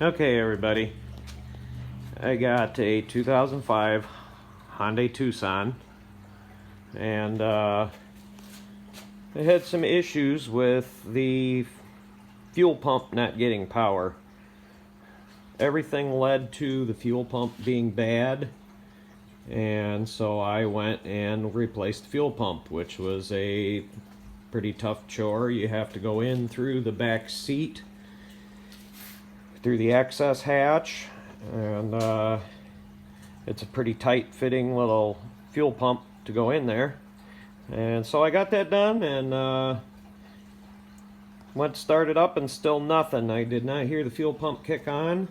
Okay, everybody, I got a 2005 Hyundai Tucson, and it had some issues with the fuel pump not getting power. Everything led to the fuel pump being bad, and so I went and replaced the fuel pump, which was a pretty tough chore. You have to go in through the back seat, through the access hatch, and it's a pretty tight fitting little fuel pump to go in there. And so I got that done and went to start it up, and still nothing. I did not hear the fuel pump kick on,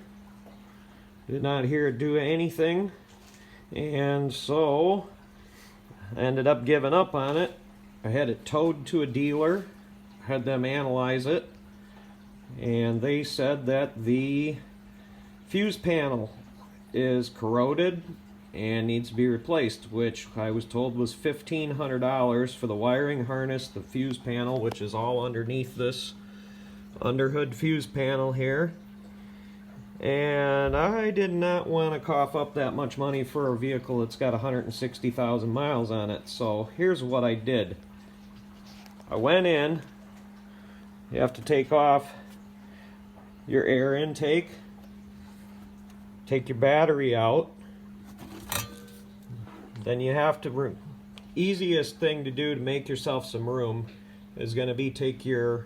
did not hear it do anything, and so I ended up giving up on it. I had it towed to a dealer, had them analyze it, and they said that the fuse panel is corroded and needs to be replaced, which I was told was $1,500 for the wiring harness, the fuse panel, which is all underneath this underhood fuse panel here. And I did not want to cough up that much money for a vehicle that's got 160,000 miles on it. So here's what I did. I went in. You have to take off your air intake, take your battery out, then you have to, easiest thing to do to make yourself some room is going to be take your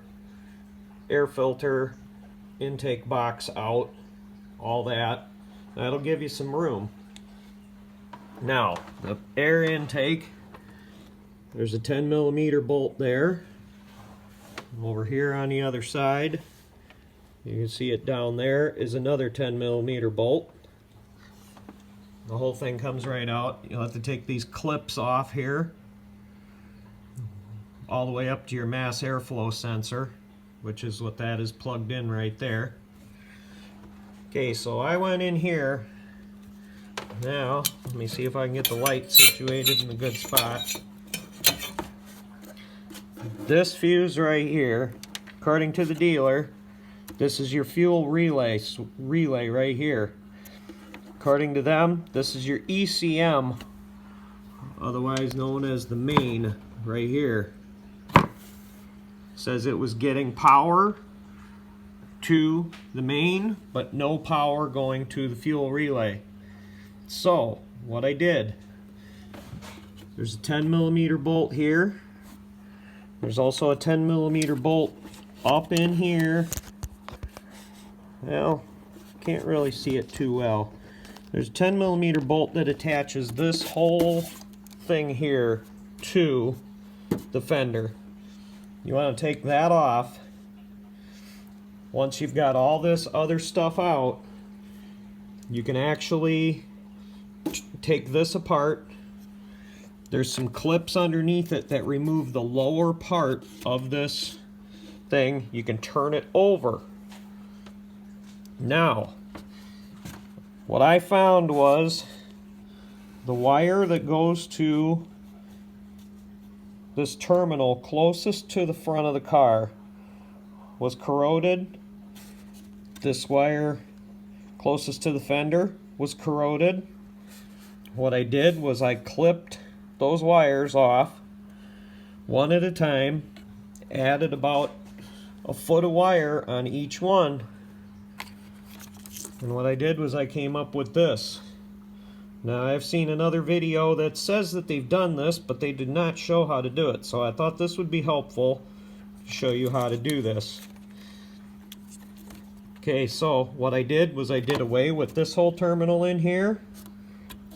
air filter intake box out, all that. That'll give you some room. Now, the air intake, there's a 10mm bolt there. Over here on the other side, you can see it down there, is another 10mm bolt. The whole thing comes right out. You'll have to take these clips off here, all the way up to your mass airflow sensor, which is what that is plugged in right there. Okay, so I went in here. Now, let me see if I can get the light situated in a good spot. This fuse right here, according to the dealer, this is your fuel relay right here. According to them, this is your ECM, otherwise known as the main, right here. Says it was getting power to the main, but no power going to the fuel relay. So, what I did, there's a 10mm bolt here. There's also a 10mm bolt up in here. Well, can't really see it too well. There's a 10mm bolt that attaches this whole thing here to the fender. You want to take that off. Once you've got all this other stuff out, you can actually take this apart. There's some clips underneath it that remove the lower part of this thing. You can turn it over. Now, what I found was the wire that goes to this terminal closest to the front of the car was corroded. This wire closest to the fender was corroded. What I did was I clipped those wires off one at a time, added about a foot of wire on each one. And what I did was I came up with this. Now, I've seen another video that says that they've done this, but they did not show how to do it. So I thought this would be helpful to show you how to do this. Okay, so what I did was I did away with this whole terminal in here,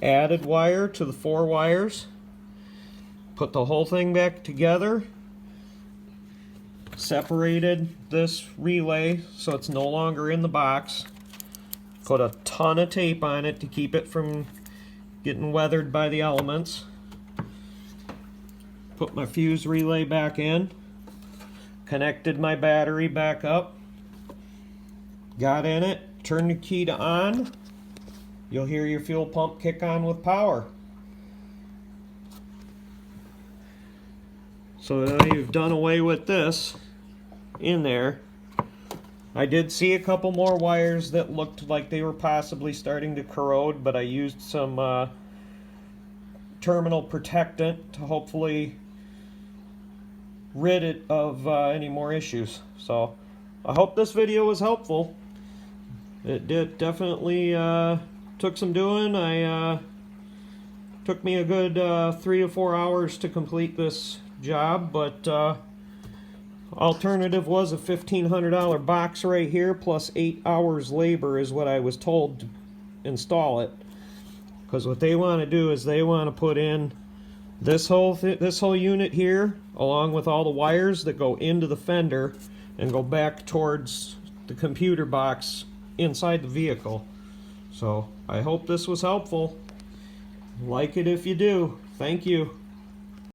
added wire to the 4 wires, put the whole thing back together, separated this relay so it's no longer in the box, put a ton of tape on it to keep it from getting weathered by the elements, put my fuse relay back in, connected my battery back up, got in it, turned the key to on. You'll hear your fuel pump kick on with power. So now you've done away with this in there. I did see a couple more wires that looked like they were possibly starting to corrode, but I used some terminal protectant to hopefully rid it of any more issues. So I hope this video was helpful. It definitely took some doing. Took me a good 3 to 4 hours to complete this job, but alternative was a $1,500 box right here plus 8 hours labor is what I was told to install it. Because what they want to do is they want to put in this whole unit here, along with all the wires that go into the fender and go back towards the computer box inside the vehicle. So I hope this was helpful. Like it if you do. Thank you.